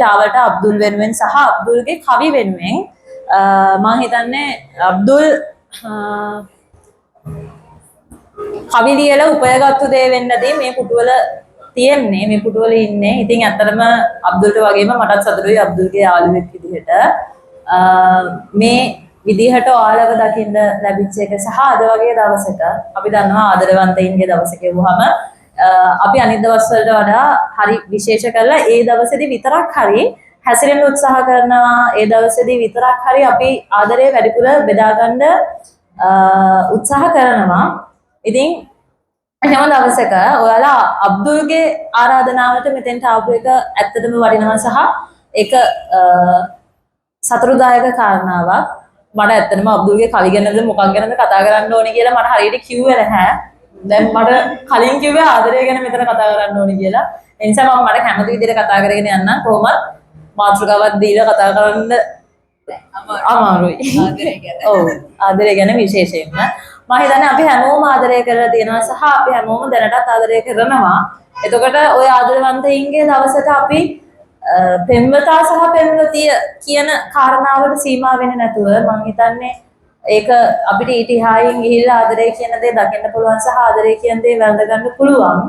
තාවට අබ්දුල් වෙනුවෙන් සහ අබ්දුල්ගේ කවි වෙනුවෙන් මම හිතන්නේ අබ්දුල් කවි ලියලා උපයගත්තු දේ වෙන්නදී මේ පුටුවල තියෙන්නේ මේ පුටුවල ඉන්නේ. ඉතින් ඇත්තටම අබ්දුල්ට වගේම මටත් සතුටුයි අබ්දුල්ගේ යාළුවෙක් විදිහට මේ විදිහට ඔයාලව දකින්න ලැබිච්ච එක සහ අද වගේ දවසක අපි දන්නවා ආදරවන්තයින්ගේ දවස කියවුවම අපි අනිත් දවස් වලට වඩා හරි විශේෂ කරලා ඒ දවසේදී විතරක් හරි හැසිරෙන්න උත්සාහ කරනවා. ඒ දවසේදී විතරක් හරි අපි ආදරේ වැඩිපුර බෙදා ගන්න උත්සාහ කරනවා. ඉතින් එහෙම දවසක ඔයාලා අබ්දුල්ගේ ආරාධනාවට මෙතෙන්ට ආපු එක ඇත්තටම වටිනවා සහ ඒක සතුටුදායක කාරණාවක්. මට ඇත්තටම අබ්දුල්ගේ කවි ගැනද මොකක් ගැනද කතා කරන්න ඕනේ කියලා මට හරියට කිව්වේ නැහැ. දැන් මට කලින් කිව්වේ ආදරය ගැන මෙතන කතා කරන්න ඕනේ කියලා. ඒ නිසා මම මට කැමති විදිහට කතා කරගෙන යන්න කොහොමද මාතෘකාවක් දීලා කතා කරන්න අමාරුයි. ආදරය ගැන. ඔව් ආදරය ගැන විශේෂයෙන්ම මම හිතන්නේ අපි හැමෝම ආදරය කරලා තියෙනවා සහ අපි හැමෝම දැනටත් ආදරය කරනවා. එතකොට ওই ආදරවන්තයින්ගේ දවසට අපි පෙම්වතා සහ පෙම්වතිය කියන කාරණාවට සීමා වෙන්නේ නැතුව මම හිතන්නේ ඒක අපිට ඊටිහායින් ගිහිල්ලා ආදරය කියන දේ දකින්න පුළුවන් සහ ආදරය කියන දේ වැළඳ ගන්න පුළුවන්.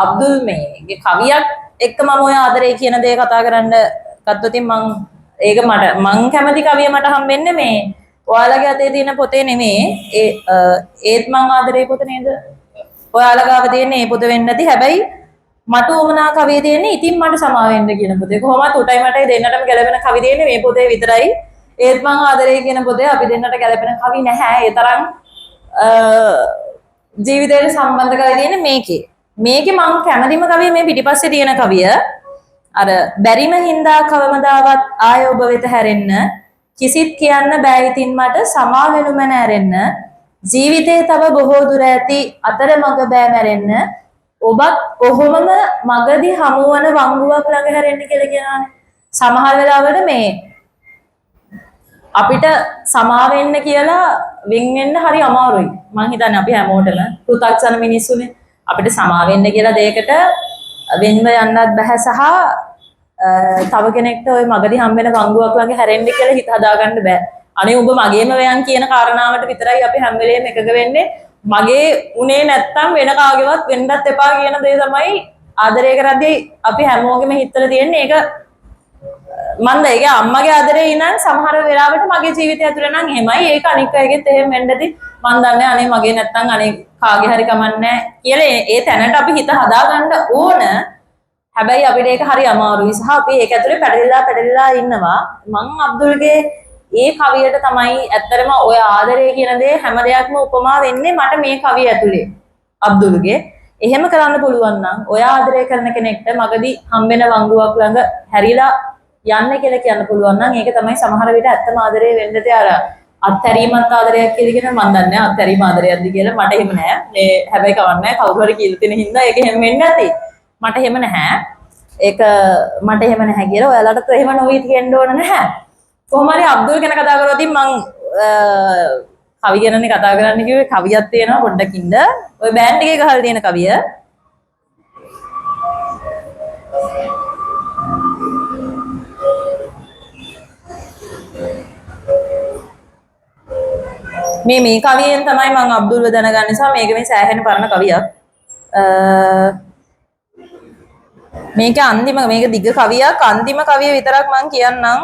අබ්දුල් මේගේ කවියක් එක්ක මම ඔය ආදරය කියන දේ කතා කරන්න ගත්තොත් ඒක මං කැමති කවිය මට හම්බෙන්නේ මේ ඔයාලගේ අතේ තියෙන පොතේ නෙමෙයි ඒත් මං ආදරේ පොත නේද? ඔයාලා ගාව තියෙන මේ පොත වෙන්නේ නැති. හැබැයි මට උමනා කවිය තියෙන්නේ ඉතින් මට සමා වෙන්න කියන පොතේ. කොහොමද උටයි මටයි දෙන්නටම ගැලපෙන කවි තියෙන්නේ මේ පොතේ විතරයි. ඒත් මං ආදරේ කියන පොතේ අපි දෙන්නට ගැලපෙන කවි නැහැ. ඒ තරම් ජීවිතයට සම්බන්ධ කවි තියෙන්නේ මේකේ. මේකේ මං කැමතිම කවිය මේ පිටිපස්සේ තියෙන කවිය. අර බැරිම හින්දා කවමදාවත් ආය ඔබ වෙත හැරෙන්න කිසිත් කියන්න බෑ ඉතින් මට සමා වෙනුම නැරෙන්න ජීවිතේ තව බොහෝ දුර ඇති අතර මඟ බෑ මැරෙන්න ඔබත් කොහොමම මගදී හමුවන වංගුවක් ළඟ හැරෙන්න කියලා කියනවානේ. සමහර වෙලාවට මේ අපිට සමා වෙන්න කියලා වෙන් වෙන්න හරි අමාරුයි. මං හිතන්නේ අපි හැමෝටම පෘථග්ජන මිනිස්සුනේ අපිට සමා වෙන්න කියලා දෙයකට වෙන්ව යන්නත් බෑ සහ තව කෙනෙක්ට ওই මගදී හම්බ වෙන වංගුවක් ළඟ හැරෙන්න කියලා හිත හදාගන්න බෑ. අනේ ඔබ මගේම වයන් කියන කාරණාවට විතරයි අපි හැම වෙලේම එකග වෙන්නේ. මගේ උනේ නැත්තම් වෙන කාගේවත් වෙන්නත් එපා කියන දේ තමයි ආදරය කරද්දී අපි හැමෝගෙම හිතවල තියෙන්නේ. ඒක මන්ද ඒක අම්මගේ ආදරේ ඉඳන් සමහර වෙලාවට මගේ ජීවිතය ඇතුළේ නම් එහෙමයි. ඒක අනික් අයගෙත් එහෙම වෙන්නදී මන් දන්නේ අනේ මගේ නැත්තම් අනේ කාගේ හරි කමන්නේ කියලා ඒ තැනට අපි හිත හදාගන්න ඕන. හැබැයි අපිට ඒක හරි අමාරුයි සහ අපි ඒක ඇතුලේ පැටලිලා ඉන්නවා. මං අබ්දුල්ගේ ඒ කවියට තමයි ඇත්තටම ඔය ආදරය කියන දේ හැම දෙයක්ම උපමා වෙන්නේ මට මේ කවිය ඇතුලේ. අබ්දුල්ගේ එහෙම කරන්න පුළුවන් නම් ඔය ආදරය කරන කෙනෙක්ට මගදී හම්බෙන වංගුවක් ළඟ හැරිලා යන්න කියලා කියන්න පුළුවන් නම් ඒක තමයි සමහර විට ඇත්තම ආදරය වෙන්නද අර අත්හැරීමත් ආදරයක් කියලා කියන මම දන්නේ නැහැ අත්හැරීම ආදරයක්ද කියලා මට එහෙම නෑ. මේ හැබැයි කවන්නේ නැහැ කවුරු හරි කියලා තියෙන හින්දා ඒක එහෙම වෙන්නේ නැති. මට එහෙම නැහැ. ඒක මට එහෙම නැහැ කියලා ඔයාලට එහෙම නොවී තියෙන්න ඕන නැහැ. කොහොම හරි අබ්දුල් ගැන කතා කරද්දී මං කවි ගැනනේ කතා කරන්න කිව්වේ. කවියක් තියෙනවා පොඩ්ඩකින්ද. ඔය බෑන්ඩ් එකේ ගහලා තියෙන කවිය. මේ කවියෙන් තමයි මම අබ්දුල්ව දැනගන්න නිසා මේක මේ සෑහෙන පරණ කවියක්. මේක අන්තිම මේක දිග කවියක්. අන්තිම කවිය විතරක් මම කියන්නම්.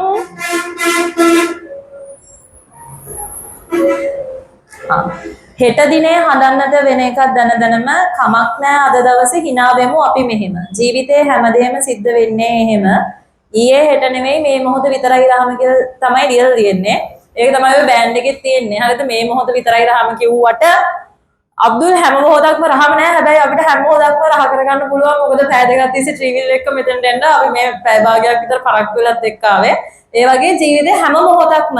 හෙට දිනේ හඳන්නට වෙන එකක් දැනම කමක් නෑ අද දවසේ hina වෙමු අපි මෙහෙම. ජීවිතේ හැමදේම සිද්ධ වෙන්නේ එහෙම. ඊයේ හෙට නෙමෙයි මේ මොහොත විතරයි රහම කියලා තමයි ලියලා තියෙන්නේ. ඒක තමයි ඔය බෑන්ඩ් එකේ තියෙන්නේ. හරිද? මේ මොහොත විතරයි රහම කිව්වට අබ්දුල් හැම මොහොතක්ම රහම නෑ. හැබැයි අපිට හැම මොහොතක්ම රහ කරගන්න පුළුවන්. මොකද පැය දෙකක් තිස්සේ ට්‍රිවිල් එක මෙතෙන්ට එන්න අපි මේ පැය භාගයක් විතර පරක්කු වෙලත් එක්ක ආවේ. ඒ වගේ ජීවිතේ හැම මොහොතක්ම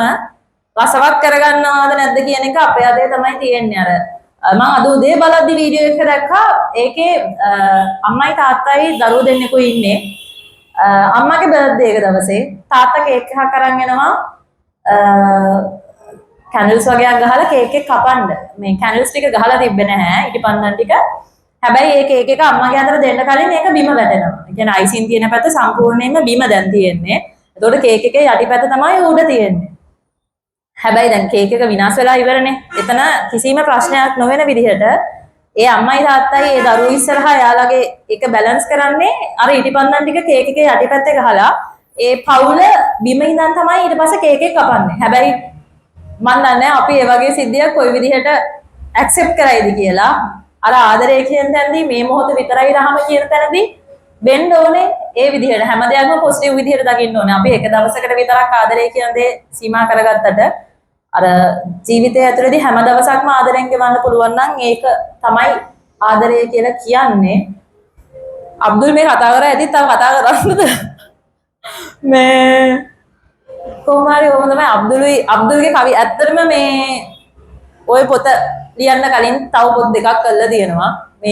රසවත් කරගන්නවද නැද්ද කියන එක අපේ අතේ තමයි තියෙන්නේ. අර මම අද උදේ බලද්දි වීඩියෝ එක දැක්කා. ඒකේ අම්මයි තාත්තයි දරුවෝ දෙන්නෙකු ඉන්නේ. අම්මගේ බර්ත්ඩේ එක දවසේ තාත්තා කේක් එකක් අරන් එනවා. කැන්ඩල්ස් වගේක් ගහලා කේක් එක කපන්න. මේ කැන්ඩල්ස් ටික ගහලා තිබ්බේ නැහැ. ඉටිපන්දන් ටික. හැබැයි ඒ කේක් එක අම්මගේ අතට දෙන්න කලින් ඒක බිම වැටෙනවා. ඒ කියන්නේ අයිසින් තියෙන පැත්ත සම්පූර්ණයෙන්ම බිම දැන් තියෙන්නේ. එතකොට කේක් එකේ යටිපැත්ත තමයි උඩ තියෙන්නේ. හැබැයි දැන් කේක් එක විනාශ වෙලා ඉවරනේ. එතන කිසිම ප්‍රශ්නයක් නොවන විදිහට ඒ අම්මයි තාත්තයි ඒ දරුවෝ ඉස්සරහා යාළගේ එක බැලන්ස් කරන්නේ අර ඉටිපන්දන් ටික කේක් එකේ යටිපැත්තේ ගහලා ඒ පවුල බිම ඉඳන් තමයි ඊට පස්සේ කේක් එක කපන්නේ. හැබැයි මන් දන්නේ අපි ඒ වගේ සිද්ධියක් කොයි විදිහට ඇක්සෙප්ට් කරයිද කියලා. අර ආදරය කියන තැනදී මේ මොහොත විතරයි රහම කියන තැනදී වෙන්න ඕනේ ඒ විදිහට හැම දෙයක්ම පොසිටිව් විදිහට දකින්න ඕනේ. අපි එක දවසකට විතරක් ආදරය කියන දේ සීමා කරගත්තට අර ජීවිතය ඇතුළතදී හැම දවසක්ම ආදරෙන් ගෙවන්න පුළුවන් නම් ඒක තමයි ආදරය කියලා කියන්නේ. අබ්දුල් මේ කතා කරා ඇති තව කතා කරන්නද? මේ කොහොමරි ඕම තමයි අබ්දුල්ගේ කවි ඇත්තටම මේ ওই පොත ලියන්න කලින් තව පොත් දෙකක් කරලා තියෙනවා.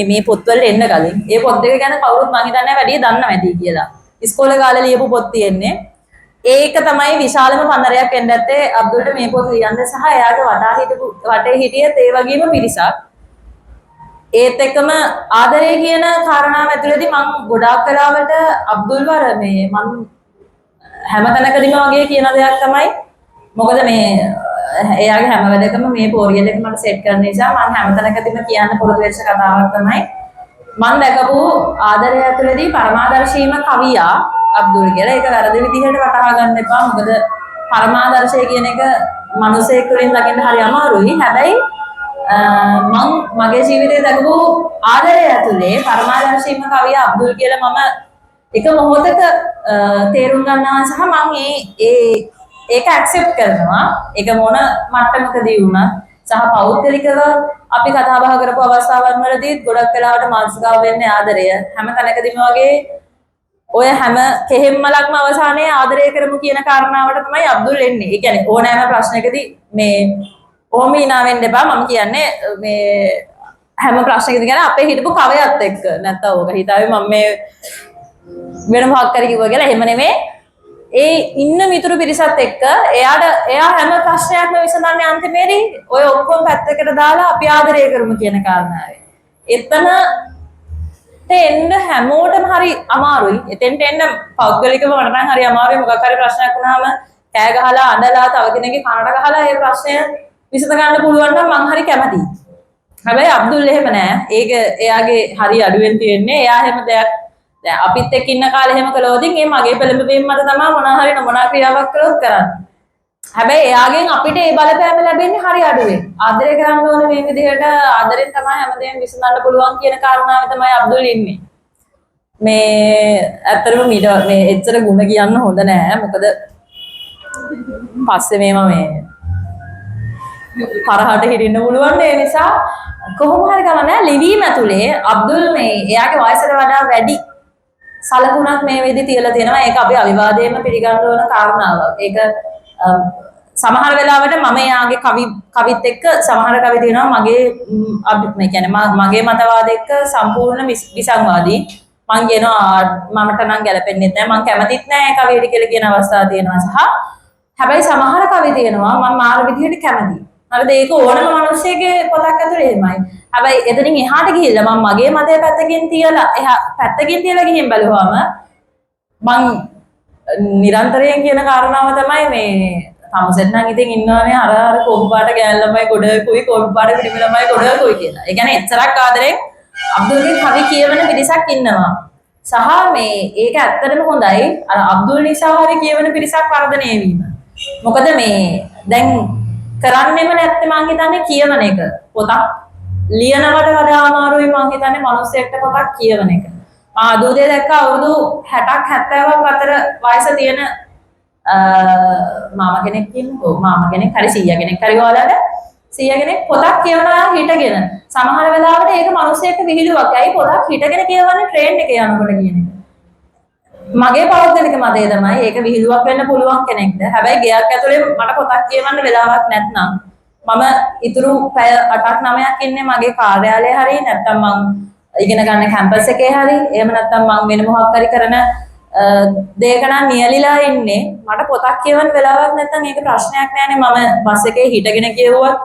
මේ පොත්වලට එන්න කලින්. ඒ පොත් දෙක ගැන කවුරුත් මං හිතන්නේ වැඩි දන්නව ඇති කියලා. ඉස්කෝලේ කාලේ ලියපු පොත් තියෙන්නේ. ඒක තමයි විශාලම පන්නරයක් වෙන්න ඇත්තේ අබ්දුල්ට මේ පොත ලියන්න සහ එයාගේ වටේ හිටියත් ඒ වගේම පිරිසක්. ඒත් එක්කම ආදරය කියන කාරණාව ඇතුළතදී මම ගොඩාක් කලාවට අබ්දුල් වර මේ මම හැමතැනකදීම වගේ කියන දෙයක් තමයි මොකද මේ එයාගේ හැම වෙලකම මේ පෝරියල් එක මට සෙට් කරන්න නිසා මම හැමතැනකදීම කියන්න පුරුදු වෙච්ච කතාවක් තමයි මම දැකපු ආදරය ඇතුළතදී පරමාදර්ශීම කවියා අබ්දුල් කියලා. ඒක වැරදි විදිහට වටහා ගන්න එපා. මොකද පරමාදර්ශය කියන එක මිනිසෙක් තුළින් දකින්න හරි අමාරුයි. හැබැයි මම මගේ ජීවිතේ දැකපු ආදරය ඇතුලේ පරමාදර්ශීම කවියා අබ්දුල් කියලා මම එක මොහොතක තේරුම් ගන්නවා සහ මම ඒක ඇක්සෙප්ට් කරනවා. ඒක මොන මට්ටමකදී වුණත් සහ පෞද්ගලිකව අපි කතා බහ කරපු අවස්ථාවන් වලදී ගොඩක් වෙලාවට මානසිකව වෙන්නේ ආදරය. හැම තැනකදීම වගේ ඔය හැම කෙහෙම්මලක්ම අවසානයේ ආදරය කරමු කියන කාරණාවට තමයි අබ්දුල් එන්නේ. ඒ කියන්නේ ඕනෑම ප්‍රශ්නයකදී මේ ඕම hina වෙන්න එපා. මම කියන්නේ මේ හැම ප්‍රශ්නයකදී කියන්නේ අපේ හිටපු කවයත් එක්ක නැත්තම් ඕක හිතාවේ මම මේ වෙන මොකක් කර කිව්වා කියලා. එහෙම නෙමෙයි. ඒ ඉන්න මිතුරු පිරිසත් එක්ක එයා හැම ප්‍රශ්නයක්ම විසඳන්නේ අන්තිමේදී ඔය ඔක්කොම පැත්තකට දාලා අපි ආදරය කරමු කියන කාරණාවයි. එතන එන්න හැමෝටම හරි අමාරුයි. එතෙන්ට එන්න පෞද්ගලිකව මට නම් හරි අමාරුයි. මොකක් හරි ප්‍රශ්නයක් වුණාම කෑ ගහලා අඬලා තව කෙනෙක්ගේ කනට ගහලා ඒ ප්‍රශ්නය විසඳ ගන්න පුළුවන් නම් මං හරි කැමතියි. හැබැයි අබ්දුල් එහෙම නෑ. ඒක එයාගේ හරි අඩුවෙන් තියෙන්නේ. එයා එහෙම දෙයක් දැන් අපිත් එක්ක ඉන්න කාලේ එහෙම කළොත් ඒ මගේ පෙළඹවීම මත තමයි මොනවා හරි මොනවා ක්‍රියාවක් කළොත් කරන්නේ. හැබැයි එයාගෙන් අපිට ඒ බලපෑම ලැබෙන්නේ හරි අඩුවෙන්. ආදරය කරන්න ඕනේ මේ විදිහට ආදරෙන් තමයි හැමදේම විසඳන්න පුළුවන් කියන කාරණාව තමයි අබ්දුල් ඉන්නේ. මේ ඇත්තටම මේ එච්චර ಗುಣ කියන්න හොඳ නෑ. මොකද පස්සේ මේව මේ හරහට හිටින්න පුළුවන්. ඒ නිසා කොහොම හරි ගමන් නෑ ලිවීම ඇතුලේ අබ්දුල් මේ එයාගේ වයසට වඩා වැඩි සලකුණක් මේ වෙද්දි තියලා තියෙනවා. ඒක අපි අවිවාදයෙන්ම පිළිගන්න ඕන කාරණාවක්. ඒක සමහර වෙලාවට මම යාගේ කවිත් එක්ක සමහර කවි තියෙනවා මගේ මේ කියන්නේ මගේ මතවාද එක්ක සම්පූර්ණ විසංවාදී. මම කියනවා මමට නම් ගැලපෙන්නේ නැහැ. මම කැමතිත් නැහැ කවියට කියලා කියන අවස්ථා තියෙනවා සහ හැබැයි සමහර කවි තියෙනවා මම මාර විදිහට කැමතියි. හරිද? ඒක ඕනම මිනිස්සෙගේ පොතක් ඇතුලේ එහෙමයි. හැබැයි එතනින් එහාට ගිහිල්ලා මම මගේ මතය පැත්තකින් තියලා ගිහින් බලුවාම මම නිරන්තරයෙන් කියන කාරණාව තමයි මේ තමුසෙන් නම් ඉතින් ඉන්නවනේ අර කොළු පාට ගෑල් ළමයි ගොඩකුයි කොළු පාට පිළිම ළමයි ගොඩකුයි කියලා. ඒ කියන්නේ එච්චරක් ආදරෙන් අබ්දුල්ගේ කවි කියවන පිරිසක් ඉන්නවා. සහ මේ ඒක ඇත්තටම හොඳයි. අර අබ්දුල් නිසා හරි කියවන පිරිසක් වර්ධනය වීම. මොකද මේ දැන් කරන්නෙම නැත්තේ මං හිතන්නේ කියවන එක. පොතක් ලියනවට වඩා අමාරුයි මං හිතන්නේ මිනිස්සෙක්ට පොතක් කියවන එක. ආදෝදේ දැක්ක අවුරුදු 60ක් 70ක් අතර වයස තියෙන මාමා කෙනෙක් ඉන්නකෝ. මාමා කෙනෙක් හරි 100 කෙනෙක් හරි ගාලාට 100 කෙනෙක් පොතක් කියවනවා හිටගෙන. සමහර වෙලාවට ඒක මිනිස්සෙක්ට විහිළුවක්. ඇයි පොතක් හිටගෙන කියවන්නේ ට්‍රේන් එකේ යනකොට කියන එක. මගේ පෞද්ගලික මතය තමයි ඒක විහිළුවක් වෙන්න පුළුවන් කෙනෙක්ට. හැබැයි ගෙයක් ඇතුලේ මට පොතක් කියවන්න වෙලාවක් නැත්නම් මම ඉතුරු පැය 8ක් 9ක් ඉන්නේ මගේ කාර්යාලයේ හරි නැත්නම් මම ඉගෙන ගන්න කැම්පස් එකේ හරි එහෙම නැත්නම් මම වෙන මොකක් හරි කරන දෙයක නම් නියලිලා ඉන්නේ. මට පොතක් කියවන්න වෙලාවක් නැත්නම් ඒක ප්‍රශ්නයක් නෑනේ. මම බස් එකේ හිටගෙන කියවුවත්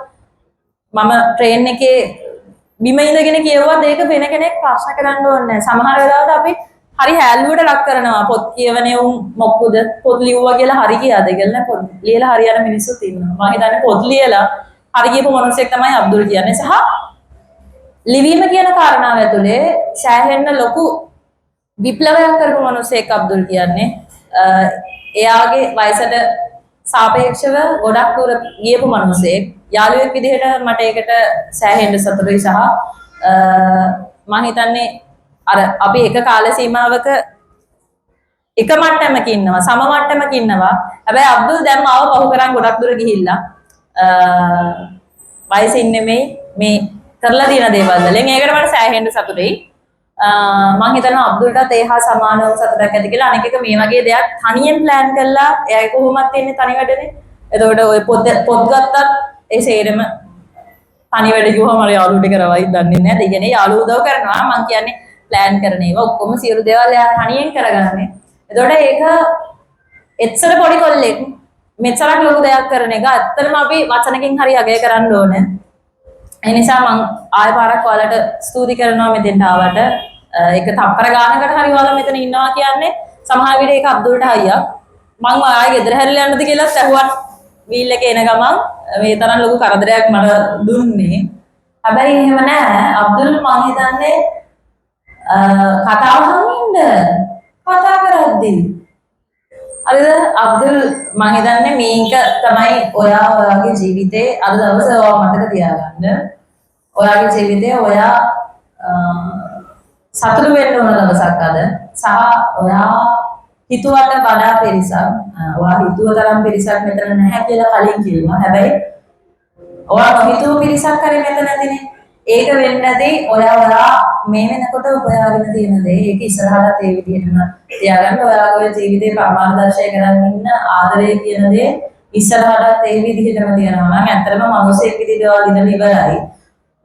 මම ට්‍රේන් එකේ බිම ඉඳගෙන කියවුවත් ඒක වෙන කෙනෙක් ප්‍රශ්න කරන්න ඕනේ නෑ. සමහර වෙලාවට අපි හරි හැල්ලුවට ලක් කරනවා පොත් කියවනේ උන් මොක්කුද පොත් ලිව්වා කියලා හරි කියාද කියලා පොත් ලියලා හරියන මිනිස්සුත් ඉන්නවා මම හිතන්නේ පොත් ලියලා හරි කියපු මිනිස්සෙක් තමයි අබ්දුල් කියන්නේ සහ ලිවීම කියන කාරණාව ඇතුලේ සෑහෙන්න ලොකු විප්ලවයක් කරපු මිනිස්සෙක් අබ්දුල් කියන්නේ එයාගේ වයසට සාපේක්ෂව ගොඩක් දුර ගියපු මිනිස්සෙක් යාළුවෙක් විදිහට මට ඒකට සෑහෙන්න සතුටුයි සහ මම හිතන්නේ අර අපි එක කාල සීමාවක එක මට්ටමක ඉන්නවා සම මට්ටමක ඉන්නවා හැබැයි අබ්දුල් දැන් මාව පහු කරන් ගොඩක් දුර ගිහිල්ලා වයසින් නෙමෙයි මේ කරලා තියෙන දේවල් වලින් ඒකට මට සෑහෙන්න සතුටුයි මම හිතනවා අබ්දුල්ටත් ඒ හා සමානව සතුටක් ඇති කියලා අනික එක මේ වගේ දෙයක් තනියෙන් ප්ලෑන් කරලා එයා කොහොමද තියෙන්නේ තනි වැඩනේ එතකොට ඔය පොත් ගත්තත් ඒ සේරම තනි වැඩ කිව්වම අර යාළුවෝ ටික රවයි දන්නේ නැහැ ඒ කියන්නේ යාළුවෝ උදව් කරනවා මම කියන්නේ ප්ලෑන් කරන ඒවා ඔක්කොම සියලු දේවල් එයා තනියෙන් කරගන්නේ එතකොට ඒක එච්චර පොඩි කොල්ලෙක් මෙච්චරක් ලොකු දෙයක් කරන එක ඇත්තටම අපි වචනකින් හරි අගය කරන්න ඕනේ ඒ නිසා මම ආයෙ පාරක් ඔයාලට ස්තුති කරනවා මෙතෙන්ට ආවට ඒක තප්පර ගානකට හරි ඔයාලා මෙතන ඉන්නවා කියන්නේ සමහර විට ඒක අබ්දුල්ට හයියක් මම ආයෙ ගෙදර හැරිලා යන්නද කියලා ඇහුවත් වීල් එකේ එන ගමන් මේ තරම් ලොකු කරදරයක් මට දුන්නේ හැබැයි එහෙම නෑ අබ්දුල් මම හිතන්නේ කතාව හංගින්න කතා කරද්දී හරිද අබ්දුල් මම හිතන්නේ මේක තමයි ඔයාගේ ජීවිතේ අද දවසේ ඔයා මතක තියාගන්න ඔයාගේ ජීවිතේ ඔයා සතුටු වෙන්න ඕන දවසක් අද සහ ඔයා හිතුවට වඩා පිරිසක් ඔයා හිතුව තරම් පිරිසක් මෙතන නැහැ කියලා කලින් කිව්වා හැබැයි ඔයා හිතුව පිරිසක් හරි මෙතන නැතිනේ ඒක වෙන්නේ නැති ඔයා මේ වෙනකොට හොයාගෙන තියෙන දේ ඒක ඉස්සරහට ඒ විදිහටම තියාගන්න ඔයාගේ ජීවිතේ ප්‍රමාණදර්ශය කරන් ඉන්න ආදරය කියන දේ ඉස්සරහට ඒ විදිහටම තියනවා නම් ඇත්තටම මිනිස්සෙක් විදිහට ඔයා දිනන ඉවරයි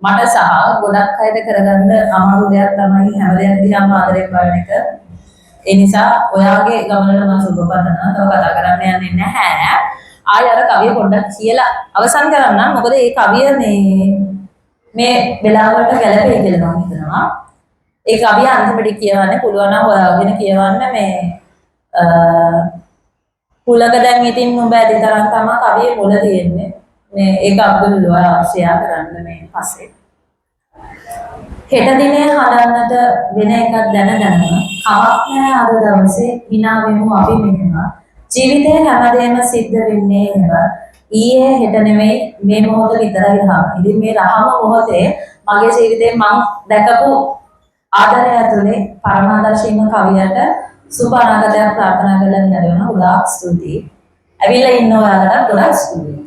මට සහ ගොඩක් අයට කරගන්න අමාරු දෙයක් තමයි හැම දෙයක් දිහාම ආදරය කරන එක ඒ නිසා ඔයාගේ ගමනට මම සුබ පතනවා තව කතා කරන්න යන්නේ නැහැ ආය අර කවිය පොඩ්ඩක් කියලා අවසන් කරන්නම් මොකද මේ කවිය මේ වෙලාවට ගැලපෙයි කියලා මම හිතනවා. ඒ කවිය අන්තිමට කියවන්න පුළුවන් නම් හොයාගෙන කියවන්න මේ කුලක දැන් ඉතින් උඹ ඇති තරම් තමයි කවියේ මුල තියෙන්නේ. මේ ඒක අබ්දුල් ඔයා ෂෙයා කරන්න මේ පස්සේ. හෙට දිනේ හදන්නට වෙන එකක් දැනගන්න කමක් නැහැ අද දවසේ hina වෙමු අපි මෙහෙම. ජීවිතේ හැමදේම සිද්ධ වෙන්නේ නේද? ඊයේ හෙට නෙමෙයි මේ මොහොත විතරයි රහම. ඉතින් මේ රහම මොහොතේ මගේ ජීවිතේ මම දැකපු ආදරය ඇතුලේ පරමාදර්ශීම කවියට සුබ අනාගතයක් ප්‍රාර්ථනා කරලා ඉන්න වෙනවා. ගොඩාක් ස්තුතියි. ඇවිල්ලා ඉන්න ඔයාලට ගොඩාක් ස්තුතියි.